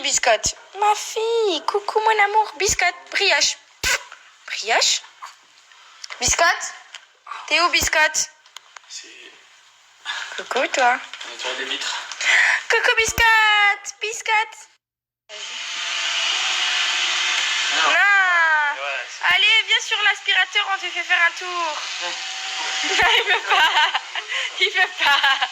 Biscotte? Ma fille, coucou mon amour. Biscotte, brioche. Brioche? Biscotte? T'es où, Biscotte? Coucou, toi. On nettoie des vitres. Coucou, Biscotte. Biscotte. Non. Ouais, Allez, viens sur l'aspirateur, on te fait faire un tour. Non, il veut pas. Il veut pas.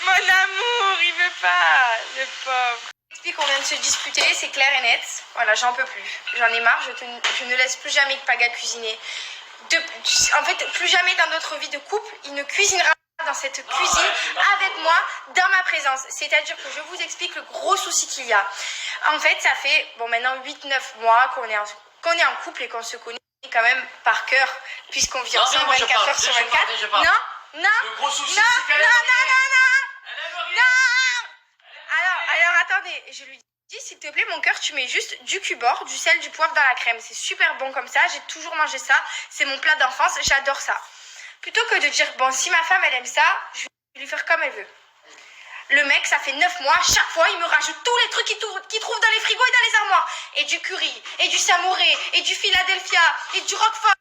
Mon amour, il veut pas. Le pauvre. Explique qu'on vient de se disputer, c'est clair et net. Voilà, j'en peux plus. J'en ai marre, je ne laisse plus jamais que Paga cuisiner. En fait, plus jamais dans notre vie de couple, il ne cuisinera pas dans cette cuisine avec moi, dans ma présence. C'est-à-dire que je vous explique le gros souci qu'il y a. En fait, ça fait maintenant 8-9 mois qu'on est en couple et qu'on se connaît quand même par cœur, puisqu'on vit ensemble 24 heures sur 24. Non. Le gros souci, c'est qu'elle Alors attendez, je lui dis s'il te plaît mon cœur, tu mets juste du cubord, du sel, du poivre dans la crème. C'est super bon comme ça, j'ai toujours mangé ça, c'est mon plat d'enfance, j'adore ça. Plutôt que de dire bon si ma femme elle aime ça, je vais lui faire comme elle veut. Le mec, ça fait 9 mois, chaque fois il me rajoute tous les trucs qu'il trouve dans les frigos et dans les armoires. Et du curry, et du samouré, et du Philadelphia, et du roquefort.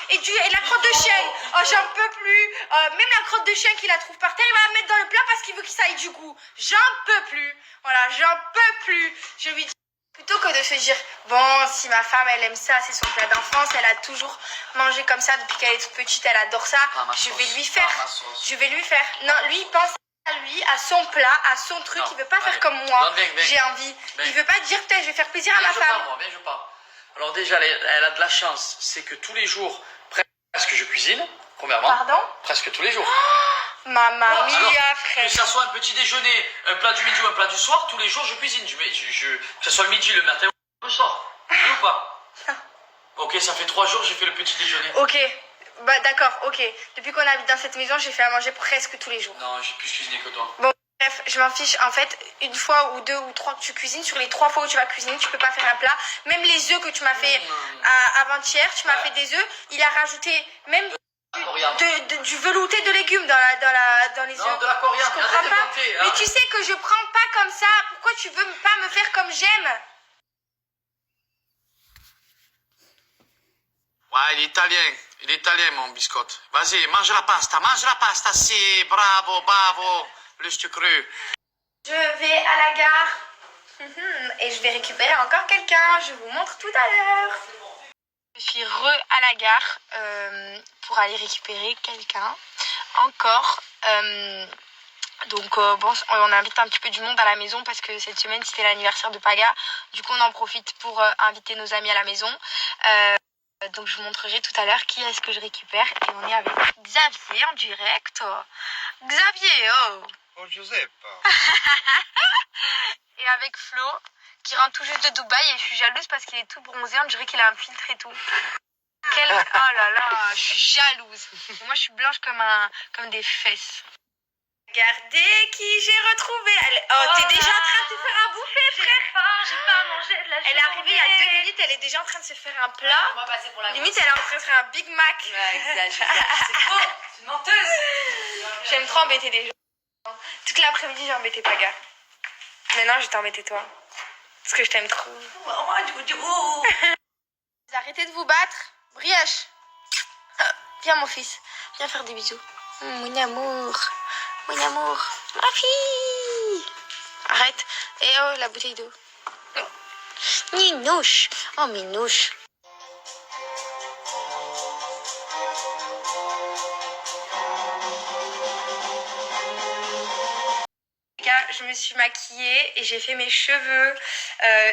Et la crotte de chien, oh j'en peux plus. Même la crotte de chien qu'il la trouve par terre, il va la mettre dans le plat parce qu'il veut que ça ait du goût. J'en peux plus. Voilà, j'en peux plus. Je lui dis, plutôt que de se dire, bon, si ma femme elle aime ça, c'est son plat d'enfance, elle a toujours mangé comme ça depuis qu'elle est toute petite, elle adore ça, je vais lui faire. Je vais lui faire. Non, lui il pense à lui, à son plat, à son truc, il veut pas faire comme moi. J'ai envie. Il veut pas dire, putain, je vais faire plaisir à ma femme. Je parle. Alors déjà, elle a de la chance, c'est que tous les jours, presque je cuisine, premièrement. Pardon? Presque tous les jours. Maman mia, frère. Que ça soit un petit déjeuner, un plat du midi ou un plat du soir, tous les jours je cuisine. Que ce soit le midi, le matin ou le soir. Ou pas? Ok, ça fait 3 jours, j'ai fait le petit déjeuner. Ok, bah d'accord, ok. Depuis qu'on habite dans cette maison, j'ai fait à manger presque tous les jours. Non, j'ai plus cuisiné que toi. Bon, bref, je m'en fiche. En fait, une fois ou 2 ou 3 que tu cuisines, sur les 3 fois où tu vas cuisiner, tu peux pas faire un plat. Même les œufs que tu m'as fait avant-hier, tu m'as fait des œufs, il a rajouté même du velouté de légumes dans les œufs. Non, de la coriandre. Je comprends pas. Mais tu sais que je prends pas comme ça. Pourquoi tu veux pas me faire comme j'aime? Ouais, il est italien mon biscotte. Vas-y, mange la pasta, si, bravo. Plus tu cru. Je vais à la gare et je vais récupérer encore quelqu'un. Je vous montre tout à l'heure. Je suis à la gare pour aller récupérer quelqu'un. Encore. Donc bon, on invite un petit peu du monde à la maison parce que cette semaine c'était l'anniversaire de Paga. Du coup on en profite pour inviter nos amis à la maison. Donc je vous montrerai tout à l'heure qui est-ce que je récupère. Et on est avec Xavier en direct. Xavier, oh. Oh Giuseppe. Et avec Flo qui rentre tout juste de Dubaï et je suis jalouse parce qu'il est tout bronzé. On dirait qu'il a un filtre et tout. Oh là là, je suis jalouse. Moi je suis blanche comme des fesses. Regardez qui j'ai retrouvé. Oh, t'es déjà en train de te faire à bouffer, frère. J'ai pas mangé de la journée. Elle est arrivée il y a 2 minutes, elle est déjà en train de se faire un plat. On va passer pour la Limite, elle est en train de se faire un Big Mac. Ouais, exagère. C'est faux. C'est une menteuse. J'aime trop embêter les gens. Toute l'après-midi, j'ai embêté Paga. Maintenant, je vais t'embêter toi. Parce que je t'aime trop. Arrêtez de vous battre. Brioche. Viens, mon fils. Viens faire des bisous. Mon amour. Mon amour. Ma fille. Arrête. Et oh, la bouteille d'eau. Minouche. Oh, minouche. Je me suis maquillée et j'ai fait mes cheveux.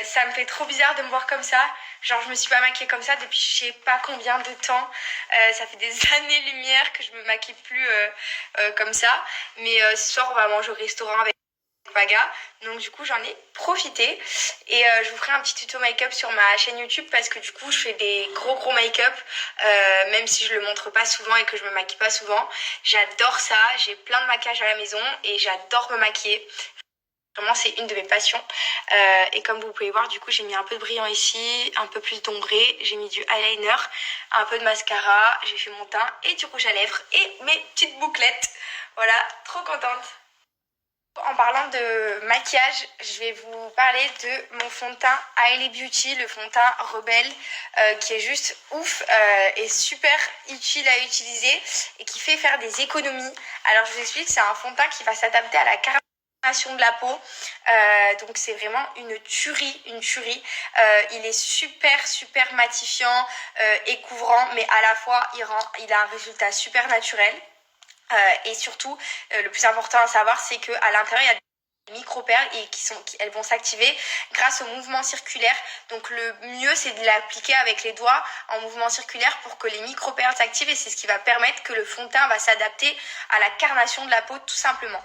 Ça me fait trop bizarre de me voir comme ça. Genre je me suis pas maquillée comme ça depuis je sais pas combien de temps. Ça fait des années-lumière que je me maquille plus comme ça. Mais ce soir on va manger au restaurant avec Paga. Donc du coup j'en ai profité. Et je vous ferai un petit tuto make-up sur ma chaîne YouTube parce que du coup je fais des gros make-up. Même si je le montre pas souvent et que je me maquille pas souvent. J'adore ça. J'ai plein de maquillage à la maison et j'adore me maquiller. Vraiment, c'est une de mes passions. Et comme vous pouvez voir, du coup, j'ai mis un peu de brillant ici, un peu plus d'ombré. J'ai mis du eyeliner, un peu de mascara. J'ai fait mon teint et du rouge à lèvres et mes petites bouclettes. Voilà, trop contente. En parlant de maquillage, je vais vous parler de mon fond de teint Hailey Beauty, le fond de teint Rebelle, qui est juste ouf et super utile à utiliser et qui fait faire des économies. Alors je vous explique, c'est un fond de teint qui va s'adapter à la carnation de la peau, donc c'est vraiment une tuerie. Il est super matifiant et couvrant, mais à la fois il a un résultat super naturel. Et surtout, le plus important à savoir, c'est qu'à l'intérieur, il y a des micro-perles et elles vont s'activer grâce au mouvement circulaire. Donc le mieux, c'est de l'appliquer avec les doigts en mouvement circulaire pour que les micro-perles s'activent et c'est ce qui va permettre que le fond de teint va s'adapter à la carnation de la peau tout simplement.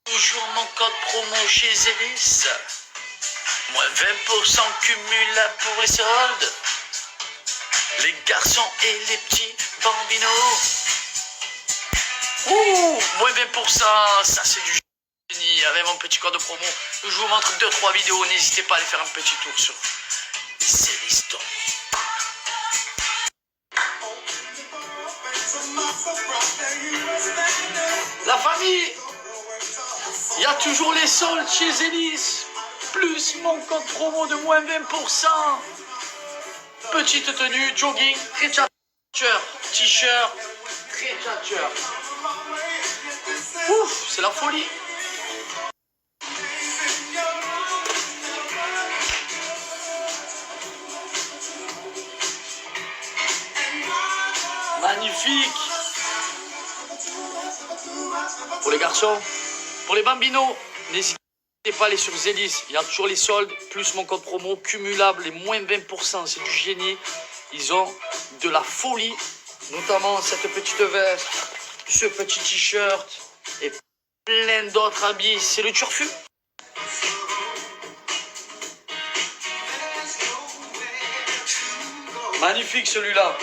Toujours mon code promo chez Zélis. Moins 20% cumulable pour les soldes. Les garçons et les petits bambinos. Ouh, moins 20%, ça c'est du génie. Avec mon petit code promo, je vous montre 2-3 vidéos. N'hésitez pas à aller faire un petit tour sur Zélis. La famille, il y a toujours les soldes chez Zélis. Plus mon code promo de moins 20%. Petite tenue, jogging, très tchatcheur, t-shirt, très tchatcheur. Ouf, c'est la folie. Magnifique. Pour les garçons, pour les bambinos, n'hésitez pas à aller sur Zélis. Il y a toujours les soldes, plus mon code promo cumulable, les moins 20%, c'est du génie. Ils ont de la folie, notamment cette petite veste, ce petit t-shirt et plein d'autres habits. C'est le turfu. Magnifique celui-là.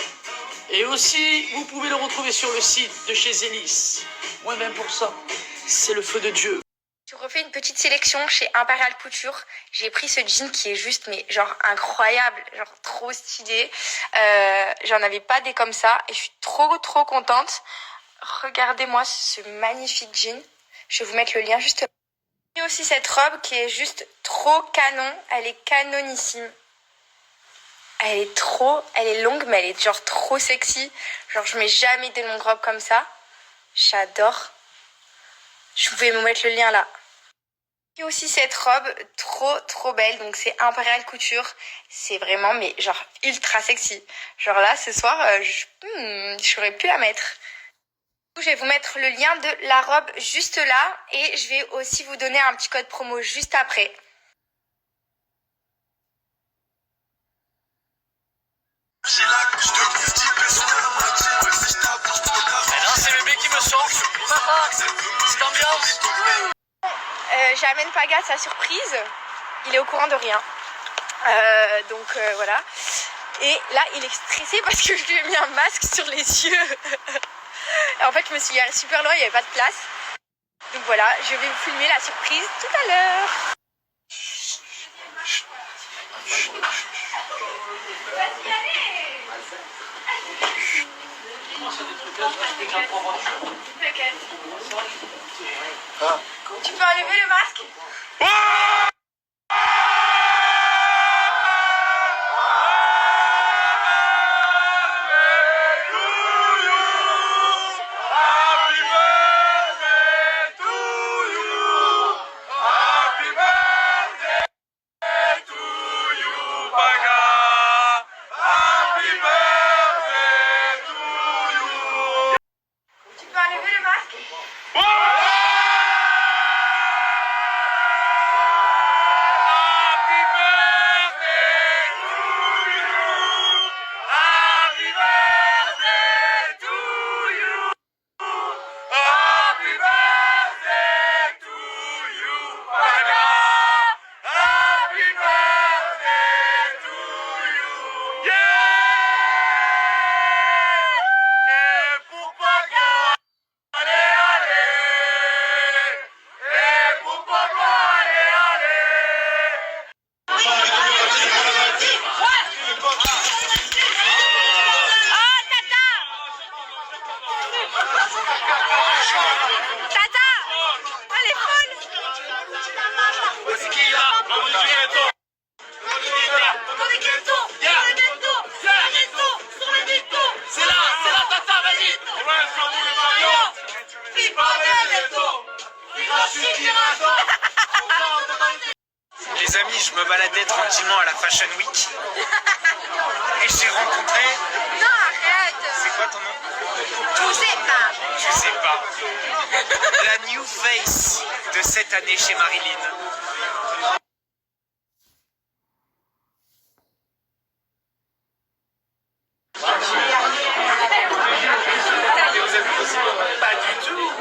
Et aussi, vous pouvez le retrouver sur le site de chez Zélis. Moins 20%. C'est le feu de Dieu. Je refais une petite sélection chez Impérial Couture. J'ai pris ce jean qui est juste, mais genre incroyable, genre trop stylé. J'en avais pas des comme ça et je suis trop contente. Regardez-moi ce magnifique jean. Je vais vous mettre le lien juste. J'ai aussi cette robe qui est juste trop canon. Elle est canonissime. Elle est longue, mais elle est genre trop sexy. Genre, je mets jamais de longue robe comme ça. J'adore. Je vais vous mettre le lien là. J'ai aussi cette robe trop belle. Donc, c'est Impérial Couture. C'est vraiment, mais genre, ultra sexy. Genre là, ce soir, j'aurais pu la mettre. Je vais vous mettre le lien de la robe juste là. Et je vais aussi vous donner un petit code promo juste après. Maintenant, c'est le bébé qui me sort. C'est ambiance. J'amène Paga sa surprise. Il est au courant de rien. Donc voilà. Et là, il est stressé parce que je lui ai mis un masque sur les yeux. En fait, je me suis garée super loin, il n'y avait pas de place. Donc voilà, je vais vous filmer la surprise tout à l'heure. Tu peux enlever le masque? Tu peux enlever le masque? Les amis, je me baladais tranquillement à la Fashion Week et j'ai rencontré... Non, arrête. C'est quoi ton nom? Je sais pas. Je sais pas. La new face de cette année chez Marilyn. Pas du tout.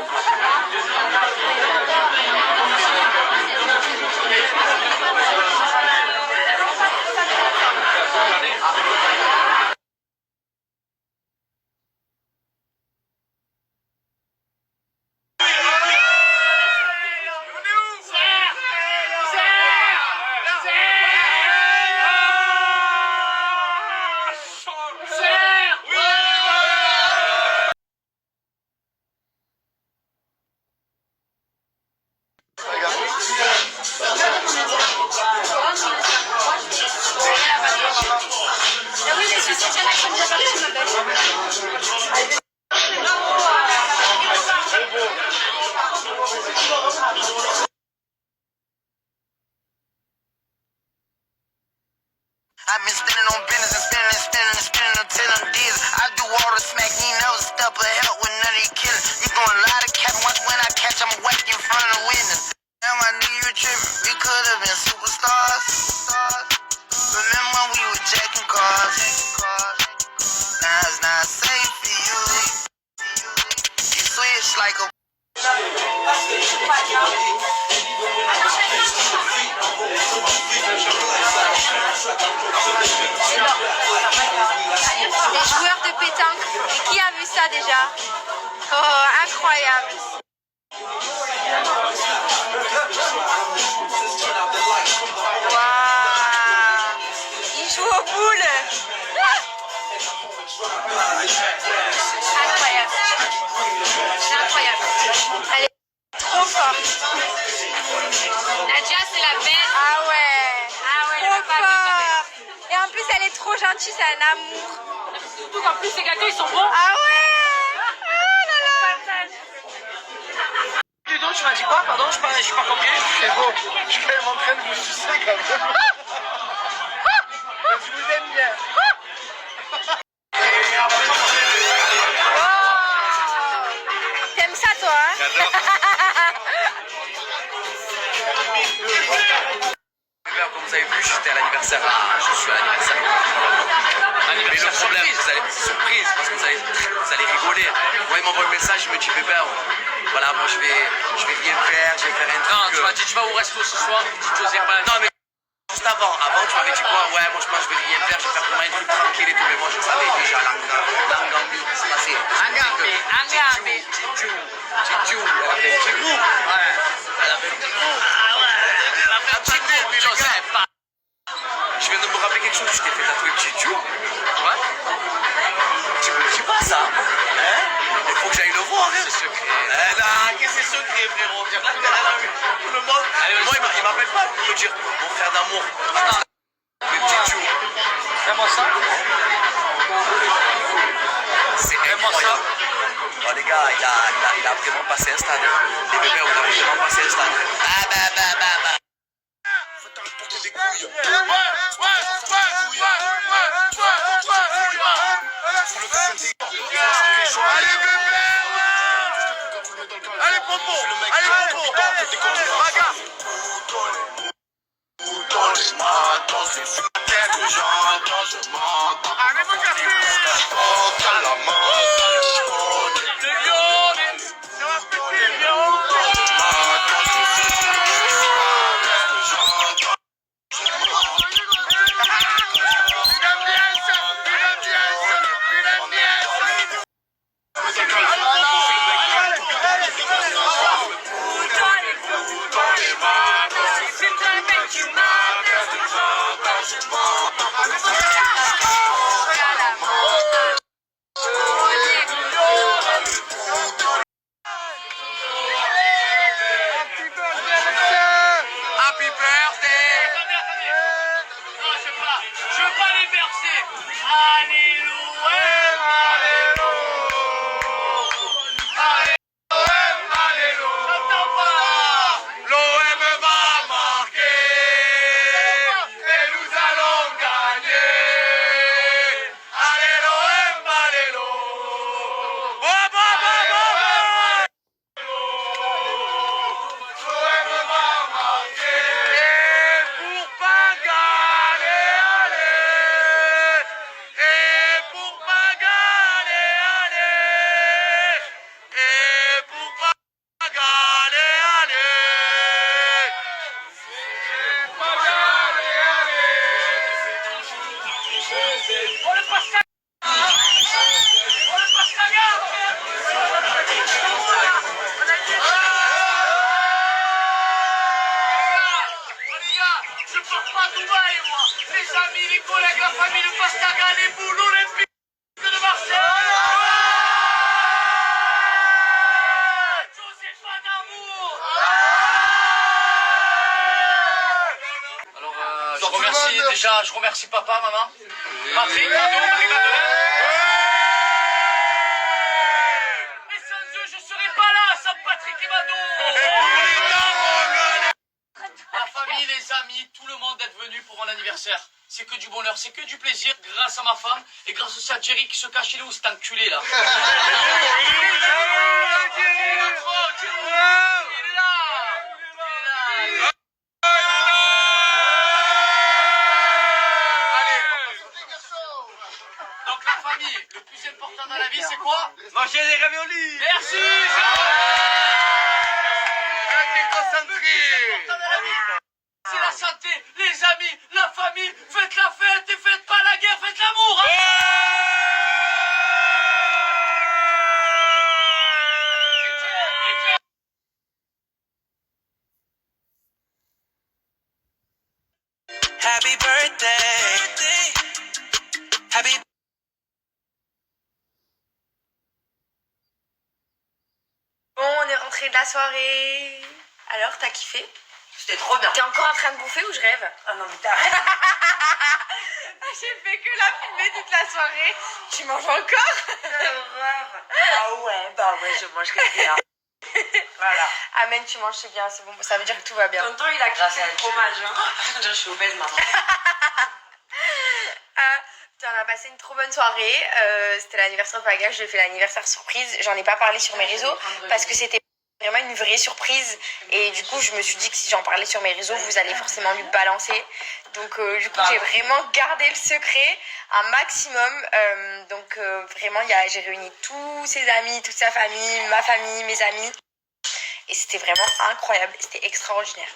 Oui, mais je suis déjà la première partie, ma belle. I've been spinning on business and spinning and spinning and spinning until I'm dizzy. I do all the smack, you never step or help with none of these killers. You doing a lot of capping, watch when I catch, I'm whack in front of the witness. Damn, I knew you were tripping, we could have been superstars. Remember when we were jacking cars? Now it's not safe for you. You switch like a... Les joueurs de pétanque. Et qui a vu ça déjà? Oh, incroyable. Waouh. Ils jouent aux boules. Incroyable. C'est incroyable. Elle est trop forte. Nadia, c'est la belle. Ah ouais. Trop Trop fort. Et en plus, elle est trop gentille, c'est un amour. Surtout qu'en plus, ces gâteaux, ils sont bons. Ah ouais. Oh là là. Ludo, tu m'as dit quoi? Pardon, je suis pas compris. C'est bon, je suis quand même en train de vous sucer quand même. Je vous aime bien. T'aimes ça, toi, hein? J'adore. Comme vous avez vu, j'étais à l'anniversaire. Je suis à l'anniversaire. Mais le problème, surprise, parce que vous allez rigoler. Moi, il m'envoie un message, il me dit bébé, voilà, moi je vais rien faire, je vais faire un truc. Non, tu m'as dit tu vas au resto ce soir, tu te José pas. Non, mais juste avant tu m'avais dit quoi? Ouais, moi je pense que je vais rien faire, je vais faire vraiment un truc tranquille et tout. Mais moi je savais déjà l'angambi qui se passait. Angambi. Tchitchou. Elle a fait un petit coup. Ouais. Elle a fait un petit coup. Ah ouais. Elle a fait un petit coup. José pas. Je viens de me rappeler quelque chose, tu t'es fait tatouer Tchitchou. Ouais. Tu me dis pas ça. Hein? Il faut que j'aille le voir. C'est secret. Qu'est-ce que c'est secret, frérot? Tout le monde. Moi, il m'appelle pas pour me dire mon frère d'amour. Le Tchitchou. Fais-moi ça. C'est incroyable. Oh, les gars, il a vraiment passé un stade. Les bébés, on a vraiment passé un stade. Faut t'emporter des couilles. Allez bébé, allez popo, allez popo, bagarre. Dans les matins, c'est sur la tête que j'entends, je m'entends. Allez mon café. À la main, le lion, ça va péter le lion. Happy birthday! Non, je veux pas les bercer. Alléluia. J'entends pas. pas Dubaï, moi. Les amis, les collègues, la famille, le Pastaga, les boules, l'Olympique de Marseille. Joseph d'amour. Alors, je remercie papa, maman, Patrick, Mado, Marie-Madeleine. Mais sans eux, je serais pas là, sans Patrick et Mado. La famille, les amis, tout le monde est venu pour mon anniversaire. C'est que du bonheur, c'est que du plaisir grâce à ma femme et grâce aussi à Jerry qui se cache chez nous, cet enculé là. Donc la famille, le plus important dans la vie, c'est quoi? Manger des raviolis. Merci. C'est la santé, les amis, la famille, faites la fête et faites pas la guerre, faites l'amour. Hein. Happy birthday. Happy Bon, on est rentré de la soirée. Alors, t'as kiffé? C'était trop bien. T'es encore en train de bouffer ou je rêve? Ah non, mais t'arrêtes. J'ai fait que la filmer toute la soirée. Tu manges encore? Horreur. Ah ouais, bah ouais, je mange que bien. Voilà. Amen, tu manges, c'est bien, c'est bon. Ça veut dire que tout va bien. Tonton, il a kiffé le fromage. Hein. Je suis obèse, maman. On a passé une trop bonne soirée. C'était l'anniversaire de Paga. Je lui ai fait l'anniversaire surprise. J'en ai pas parlé sur mes réseaux parce que c'était vraiment une vraie surprise. Et du coup, je me suis dit que si j'en parlais sur mes réseaux, vous allez forcément lui balancer. Donc, du coup, j'ai vraiment gardé le secret un maximum. Vraiment, j'ai réuni tous ses amis, toute sa famille, ma famille, mes amis. Et c'était vraiment incroyable. C'était extraordinaire.